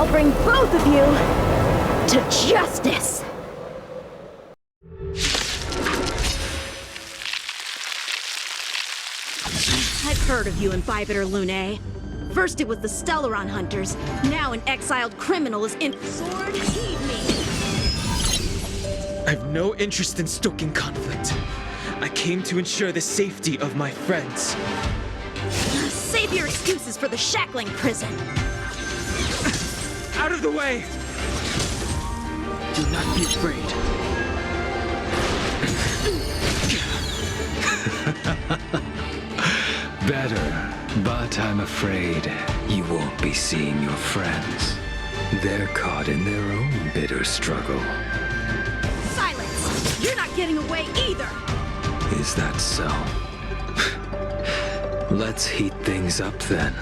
I'll bring both of you to justice! I've heard of you, Imbibitor Lunae. First it was the Stellaron Hunters, now an exiled criminal is in— Sword, heed me! I have no interest in stoking conflict. I came to ensure the safety of my friends. Save your excuses for the shackling prison. Out of the way! Do not be afraid. Better, but I'm afraid you won't be seeing your friends. They're caught in their own bitter struggle. Silence! You're not getting away either! Is that so? Let's heat things up then.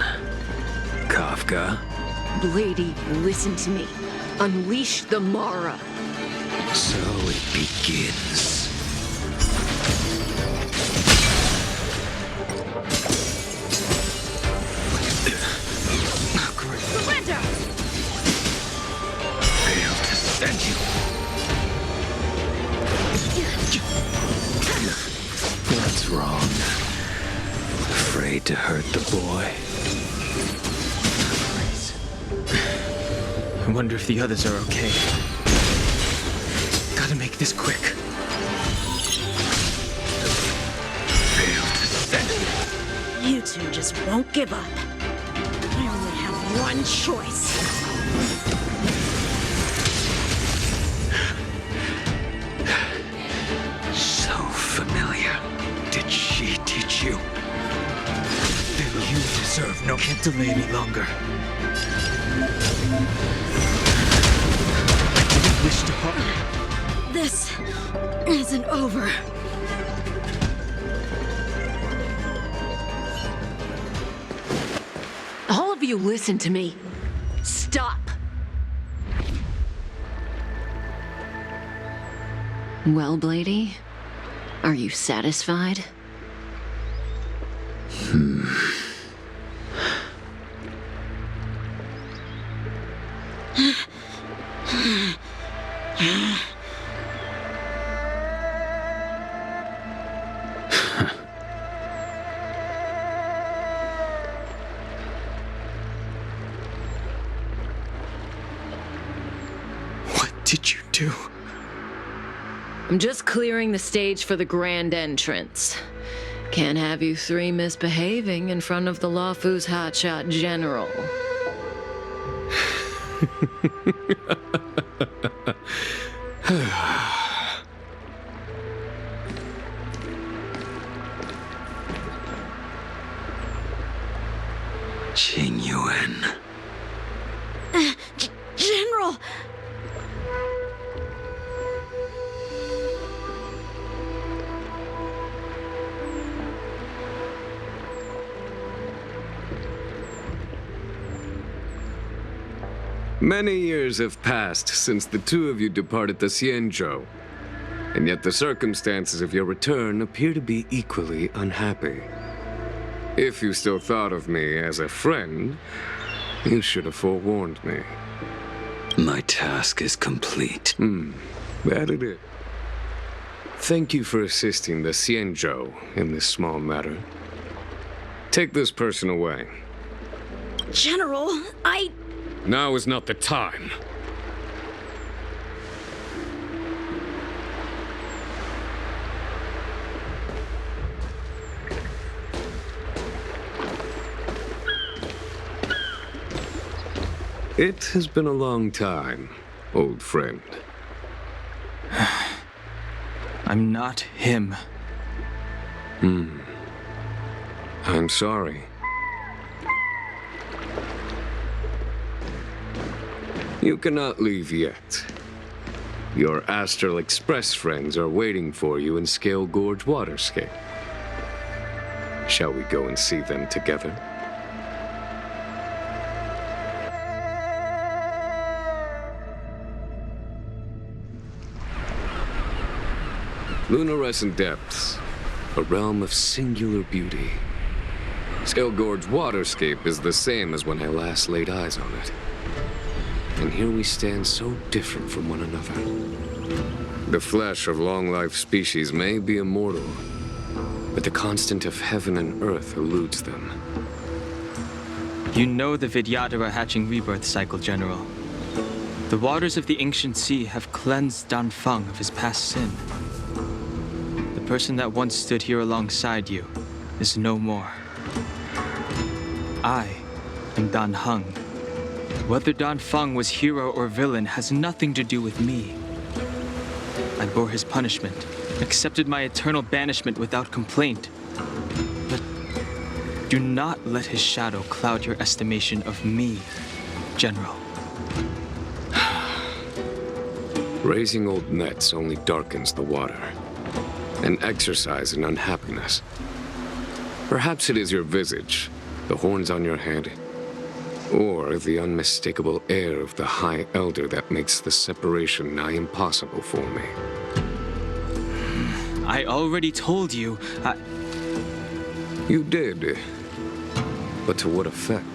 Kafka? Lady, listen to me. Unleash the Mara. So it begins. Surrender! Fail to send you. What's wrong? Afraid to hurt the boy? I wonder if the others are okay. Gotta make this quick. Fail to send you. You two just won't give up. I only have one choice. So familiar. Did she teach you? Then you deserve no— Can't delay any longer. I didn't wish to harm you. This isn't over. All of you listen to me. Stop. Well, Blady, are you satisfied? What did you do? I'm just clearing the stage for the grand entrance. Can't have you three misbehaving in front of the Lawfu's hotshot general. Qing Yuan. General! Many years have passed since the two of you departed the Xianzhou, and yet the circumstances of your return appear to be equally unhappy. If you still thought of me as a friend, you should have forewarned me. My task is complete. That it is. Thank you for assisting the Xianzhou in this small matter. Take this person away. General, Now is not the time. It has been a long time, old friend. I'm not him. I'm sorry. You cannot leave yet. Your Astral Express friends are waiting for you in Scale Gorge Waterscape. Shall we go and see them together? Lunarescent Depths, a realm of singular beauty. Scale Gorge Waterscape is the same as when I last laid eyes on it. and here we stand so different from one another. The flesh of long-lived species may be immortal, but the constant of heaven and earth eludes them. You know the Vidyadhara hatching rebirth cycle, General. The waters of the ancient sea have cleansed DanFeng of his past sin. The person that once stood here alongside you is no more. I am DanHeng. Whether DanFeng was hero or villain has nothing to do with me. I bore his punishment, accepted my eternal banishment without complaint. But do not let his shadow cloud your estimation of me, General. Raising old nets only darkens the water, an exercise in unhappiness. Perhaps it is your visage, the horns on your head, or the unmistakable air of the High Elder that makes the separation nigh impossible for me. I already told you, You did, but to what effect?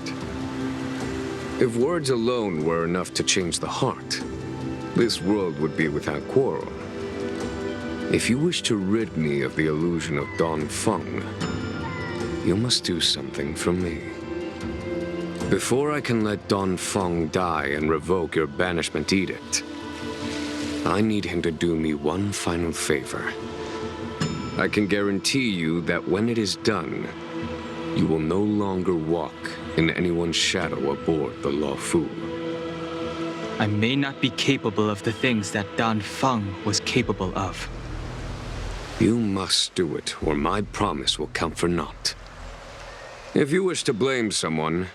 If words alone were enough to change the heart, this world would be without quarrel. If you wish to rid me of the illusion of DanFeng, you must do something for me. Before I can let DanFeng die and revoke your banishment edict, I need him to do me one final favor. I can guarantee you that when it is done, you will no longer walk in anyone's shadow aboard the Luofu. I may not be capable of the things that DanFeng was capable of. You must do it, or my promise will count for naught. If you wish to blame someone,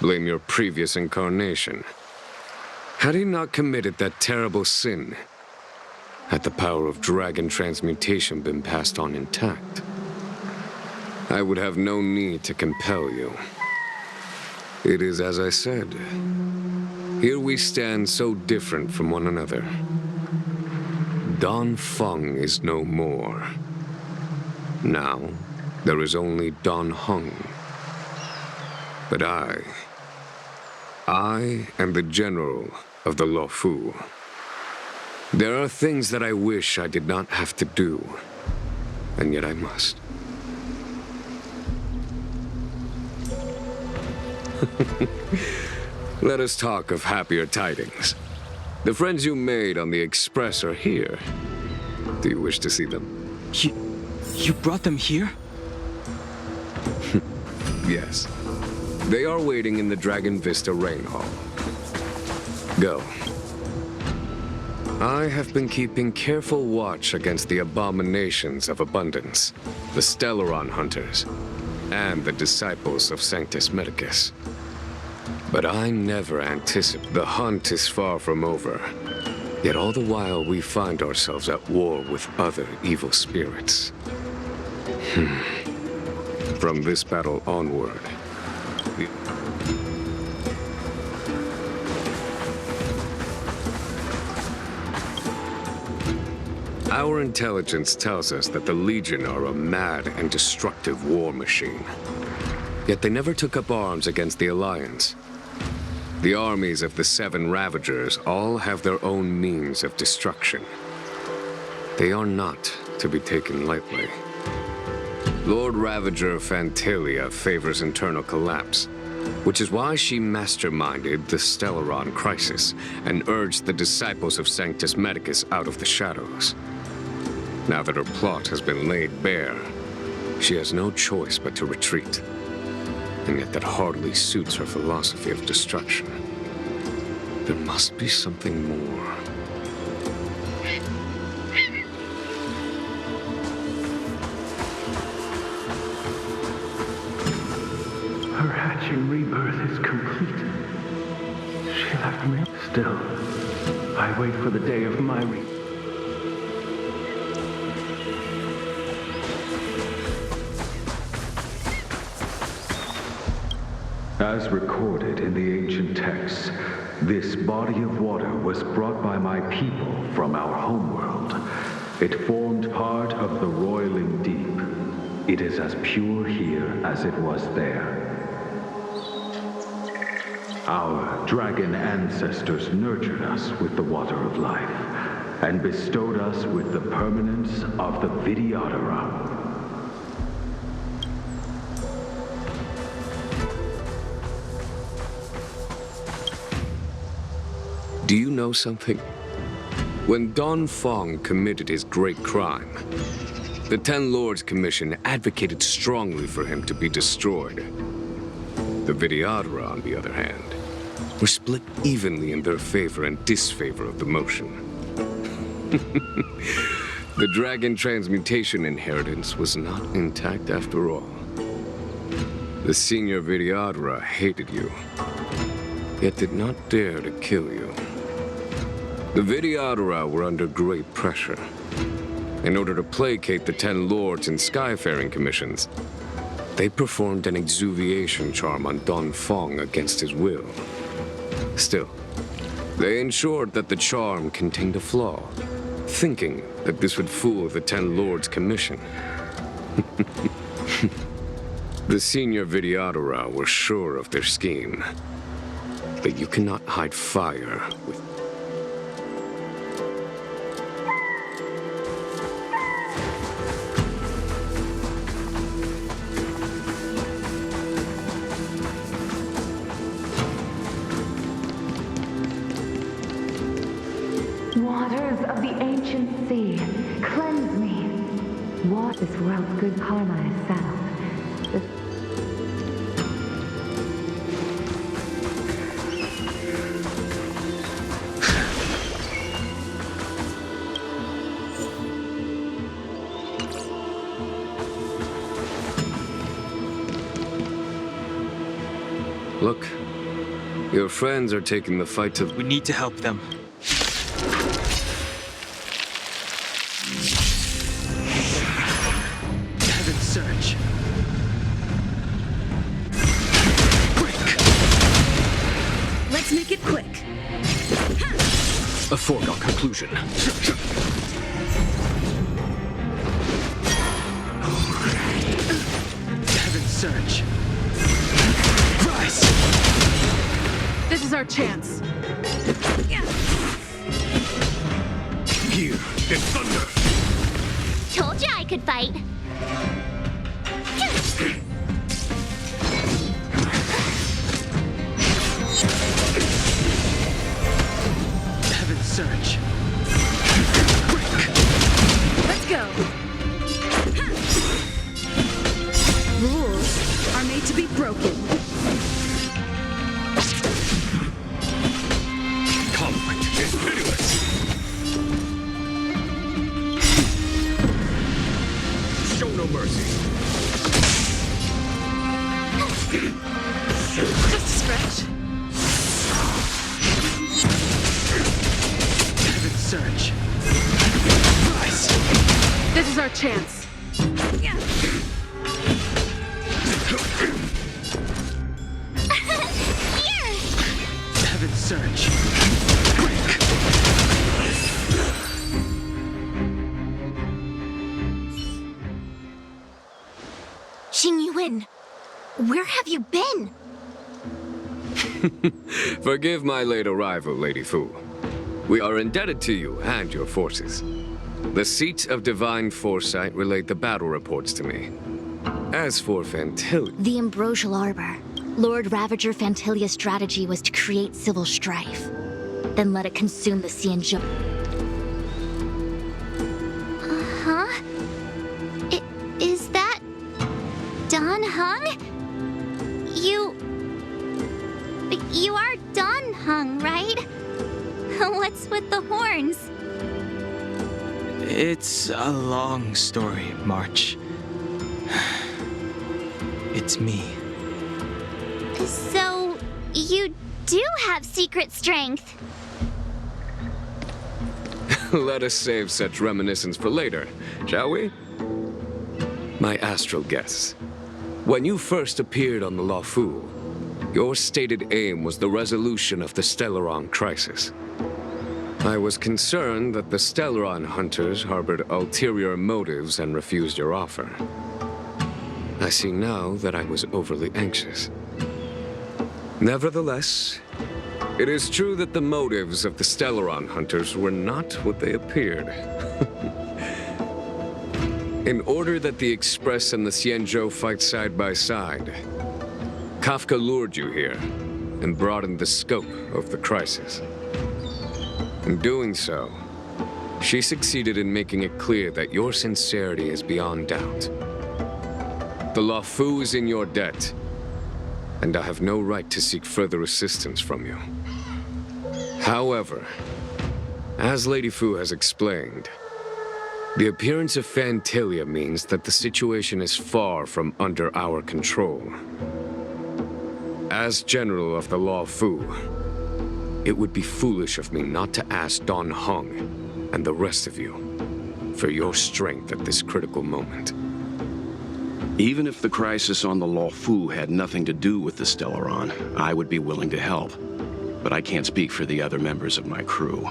blame your previous incarnation. Had he not committed that terrible sin, had the power of dragon transmutation been passed on intact, I would have no need to compel you. It is as I said. Here we stand so different from one another. DanFeng is no more. Now, there is only DanHeng. But I am the general of the Luofu. There are things that I wish I did not have to do, and yet I must. Let us talk of happier tidings. The friends you made on the Express are here. Do you wish to see them? You brought them here? Yes. They are waiting in the Dragon Vista Rain Hall. Go. I have been keeping careful watch against the abominations of abundance, the Stellaron hunters, and the disciples of Sanctus Medicus. But I never anticipate the hunt is far from over. Yet all the while we find ourselves at war with other evil spirits. From this battle onward, our intelligence tells us that the Legion are a mad and destructive war machine. Yet they never took up arms against the Alliance. The armies of the Seven Ravagers all have their own means of destruction. They are not to be taken lightly. Lord Ravager Fantalia favors internal collapse, which is why she masterminded the Stellaron crisis and urged the disciples of Sanctus Medicus out of the shadows. Now that her plot has been laid bare, she has no choice but to retreat. And yet that hardly suits her philosophy of destruction. There must be something more. Her hatching rebirth is complete. She left me. Still, I wait for the day of my rebirth. As recorded in the ancient texts, this body of water was brought by my people from our homeworld. It formed part of the roiling deep. It is as pure here as it was there. Our dragon ancestors nurtured us with the water of life, and bestowed us with the permanence of the Vidyadhara. Do you know something? When DanFeng committed his great crime, the Ten Lords Commission advocated strongly for him to be destroyed. The Vidyadhara, on the other hand, were split evenly in their favor and disfavor of the motion. The dragon transmutation inheritance was not intact after all. The senior Vidyadhara hated you, yet did not dare to kill you. The Vidyadhara were under great pressure. In order to placate the Ten Lords and Skyfaring Commissions, they performed an exuviation charm on DanFeng against his will. Still, they ensured that the charm contained a flaw, thinking that this would fool the Ten Lords Commission. The senior Vidyadhara were sure of their scheme, that you cannot hide fire with Waters of the ancient sea, cleanse me. What this world's good karma is settled. Look, your friends are taking the fight to... We need to help them. Heaven's Surge. Quick! Let's make it quick. A foregone conclusion. Heaven's Surge. Rise! This is our chance. Here, in thunder! Told you I could fight. Heaven's Surge. Let's go. Rules are made to be broken. Conflict is pitiless! Show no mercy! Just a stretch. Heaven's Surge. Rise! This is our chance. Here! Heaven's Surge. Xingyuan, where have you been? Forgive my late arrival, Lady Fu. We are indebted to you and your forces. The Seat of Divine Foresight relayed the battle reports to me. As for Fantilia... The Ambrosial Arbor. Lord Ravager Fantilia's strategy was to create civil strife, then let it consume the Xianzhou. Huh? Is that... DanHeng? You are DanHeng, right? What's with the horns? It's a long story, March. It's me. So, you do have secret strength. Let us save such reminiscence for later, shall we? My astral guess. When you first appeared on the Luofu, your stated aim was the resolution of the Stellaron crisis. I was concerned that the Stellaron hunters harbored ulterior motives and refused your offer. I see now that I was overly anxious. Nevertheless, it is true that the motives of the Stellaron hunters were not what they appeared. In order that the Express and the Xianzhou fight side by side, Kafka lured you here and broadened the scope of the crisis. In doing so, she succeeded in making it clear that your sincerity is beyond doubt. The Luofu is in your debt, and I have no right to seek further assistance from you. However, as Lady Fu has explained, the appearance of Fantilia means that the situation is far from under our control. As General of the Luofu, it would be foolish of me not to ask DanHeng and the rest of you for your strength at this critical moment. Even if the crisis on the Luofu had nothing to do with the Stellaron, I would be willing to help. But I can't speak for the other members of my crew.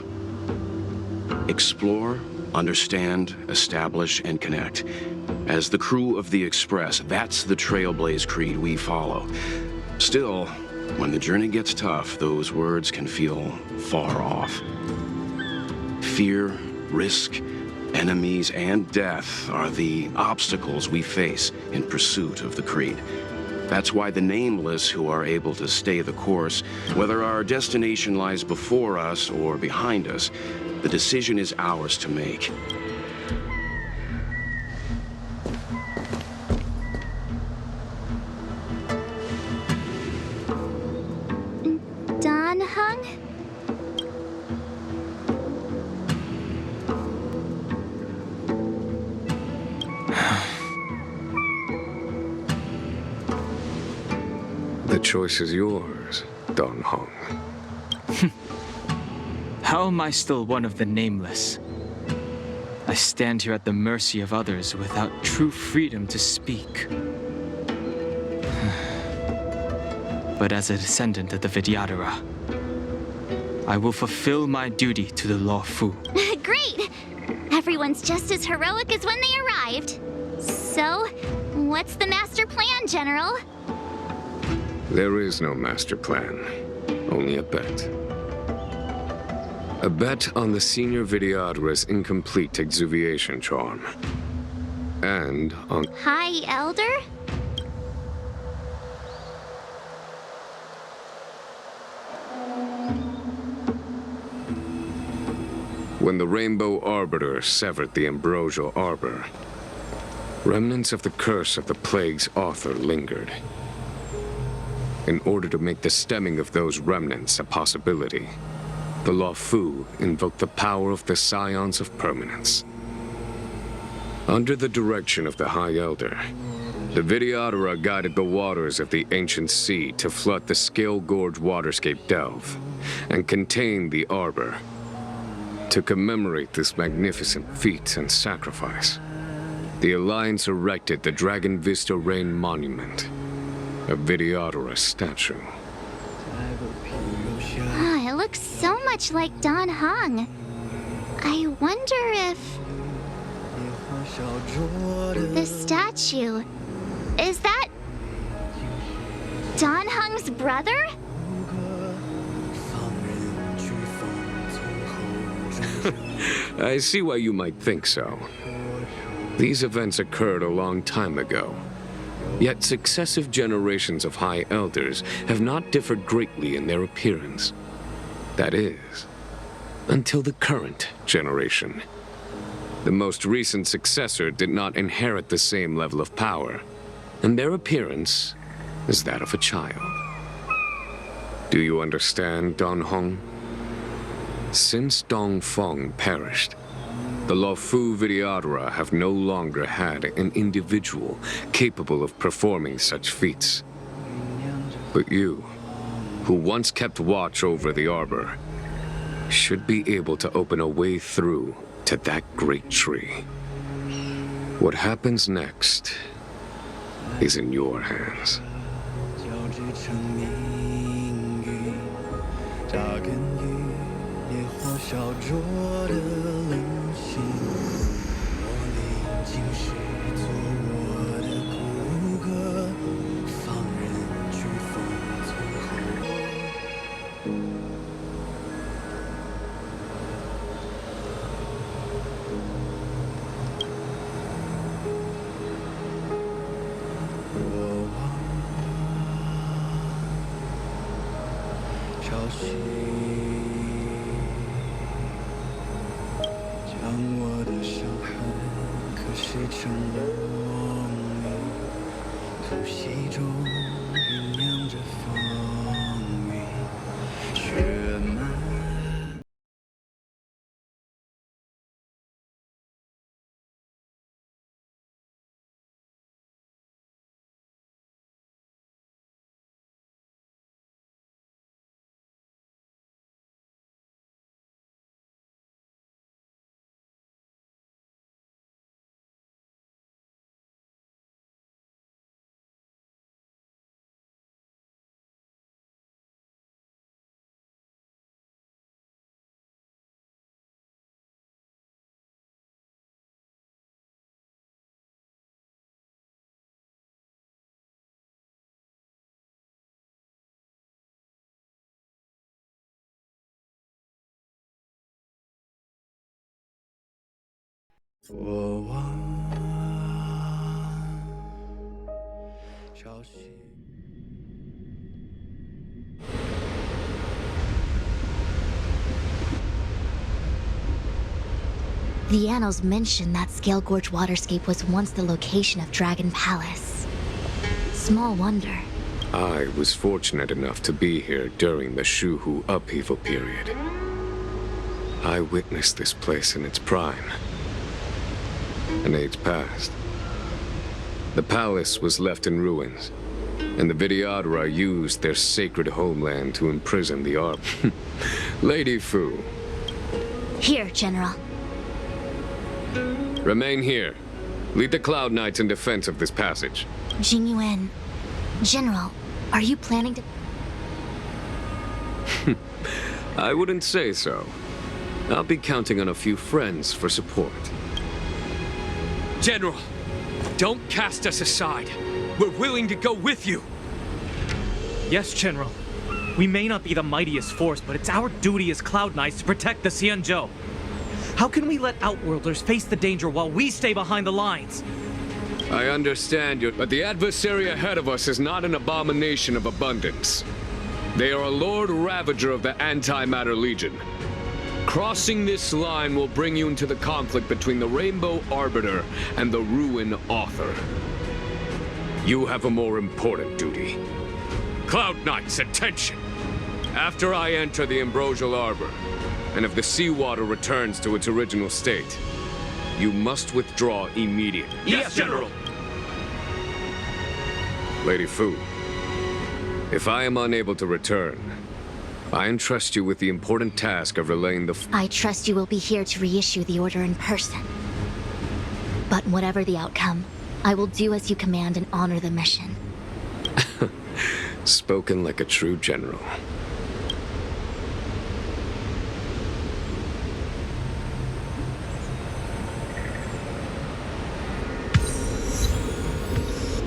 Explore, understand, establish, and connect. As the crew of the Express, that's the Trailblaze creed we follow. Still, when the journey gets tough, those words can feel far off. Fear, risk, enemies, and death are the obstacles we face in pursuit of the creed. That's why the nameless who are able to stay the course, whether our destination lies before us or behind us, the decision is ours to make. DanHeng? The choice is yours, DanHeng. How am I still one of the nameless? I stand here at the mercy of others without true freedom to speak. But as a descendant of the Vidyadhara, I will fulfill my duty to the Luofu. Great! Everyone's just as heroic as when they arrived. So, what's the master plan, General? There is no master plan, only a bet. A bet on the senior Vidyadhara's incomplete exuviation charm. And on... High Elder? When the Rainbow Arbiter severed the ambrosial arbor, remnants of the curse of the plague's author lingered. In order to make the stemming of those remnants a possibility, the Luofu invoked the power of the Scions of Permanence. Under the direction of the High Elder, the Vidyadhara guided the waters of the ancient sea to flood the Scale Gorge waterscape delve and contain the arbor. To commemorate this magnificent feat and sacrifice, the Alliance erected the Dragon Vista Rain Monument, a Vidyadhara statue. It looks so much like DanHeng. I wonder if... the statue... is that... DanHeng's brother? I see why you might think so. These events occurred a long time ago. Yet successive generations of High Elders have not differed greatly in their appearance. That is, until the current generation. The most recent successor did not inherit the same level of power, and their appearance is that of a child. Do you understand, DanHeng? Since Dongfeng perished, the Luofu Vidyadhara have no longer had an individual capable of performing such feats. But you, who once kept watch over the arbor, should be able to open a way through to that great tree. What happens next is in your hands. The annals mention that Scale Gorge Waterscape was once the location of Dragon Palace. Small wonder. I was fortunate enough to be here during the Shuhu upheaval period. I witnessed this place in its prime. An age passed. The palace was left in ruins, and the Vidyadhara used their sacred homeland to imprison the Arbor. Lady Fu. Here, General. Remain here. Lead the Cloud Knights in defense of this passage. Jing Yuan. General, are you planning to... I wouldn't say so. I'll be counting on a few friends for support. General, don't cast us aside. We're willing to go with you. Yes, General. We may not be the mightiest force, but it's our duty as Cloud Knights to protect the Xianzhou. How can we let Outworlders face the danger while we stay behind the lines? I understand you, but the adversary ahead of us is not an abomination of abundance. They are a Lord Ravager of the Antimatter Legion. Crossing this line will bring you into the conflict between the Rainbow Arbiter and the Ruin Author. You have a more important duty. Cloud Knights, attention! After I enter the Ambrosial Arbor, and if the seawater returns to its original state, you must withdraw immediately. Yes, General! Lady Fu, if I am unable to return, I entrust you with the important task of relaying the... I trust you will be here to reissue the order in person. But whatever the outcome, I will do as you command and honor the mission. Spoken like a true general.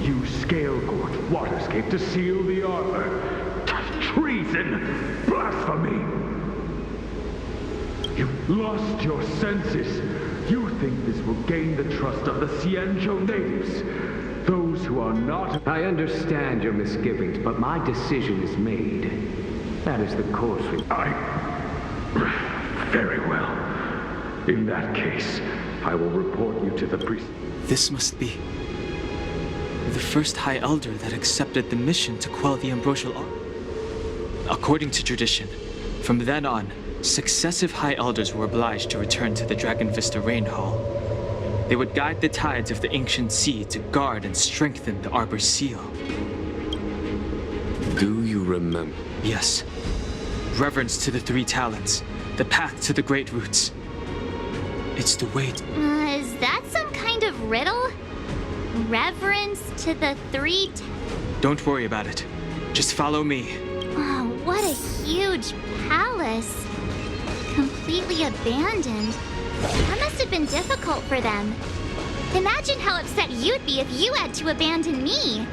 You Scale Gorge Waterscape to seal the arbor. Treason! Blasphemy! You've lost your senses. You think this will gain the trust of the Xianzhou natives. Those who are not... I understand your misgivings, but my decision is made. That is the course we... Very well. In that case, I will report you to the priest... This must be the first High Elder that accepted the mission to quell the Ambrosial Arbor. According to tradition, from then on, successive High Elders were obliged to return to the Dragon Vista Rain Hall. They would guide the tides of the ancient sea to guard and strengthen the Arbor's seal. Do you remember? Yes. Reverence to the three talents, the path to the great roots. It's the way to... Is that some kind of riddle? Reverence to the three... Don't worry about it. Just follow me. Oh, what a huge palace. Completely abandoned. That must have been difficult for them. Imagine how upset you'd be if you had to abandon me.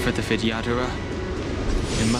For the Vidyadhara,